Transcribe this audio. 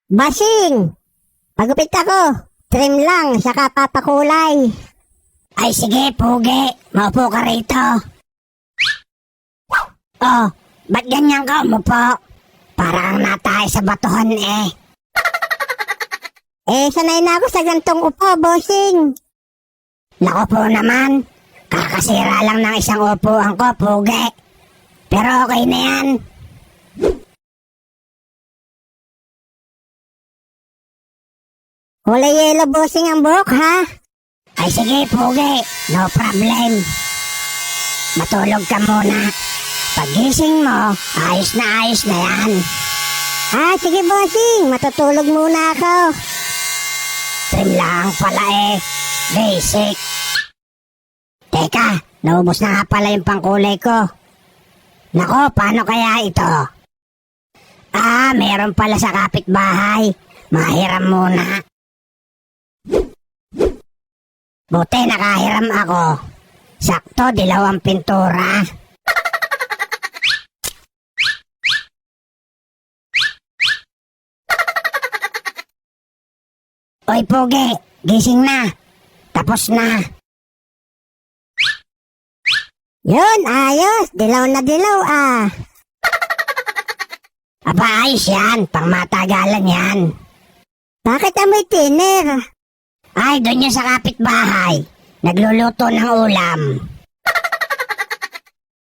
Basing! Pagupit ako. Trim lang, saka papakulay. Ay sige, Pugi. Maupo ka rito. Oh, ba't ganyan ka umupo? Parang natay sa batuhan eh. Sanay na ako sa gantong upo, bossing. Naku po naman. Kakasira lang ng isang upuan ko, Pugi. Pero okay na yan. Kulay yellow, bossing ang buhok, ha? Ay sige, Pugi. No problem. Matulog ka muna. Pagising mo, ayos na yan. Sige, bossing. Matutulog muna ako. Trim lang pala eh. Basic. Teka, naubos na nga pala yung pangkulay ko. Nako, paano kaya ito? Meron pala sa kapitbahay. Mahiram muna. Buti nakahiram ako. Sakto, dilaw ang pintura. Oy, Pugi, gising na. Tapos na. Yun, ayos. Dilaw na dilaw, Aba, ayos yan. Pangmatagalan yan. Bakit amoy thinner? Ay, doon yun sa kapitbahay. Nagluluto ng ulam.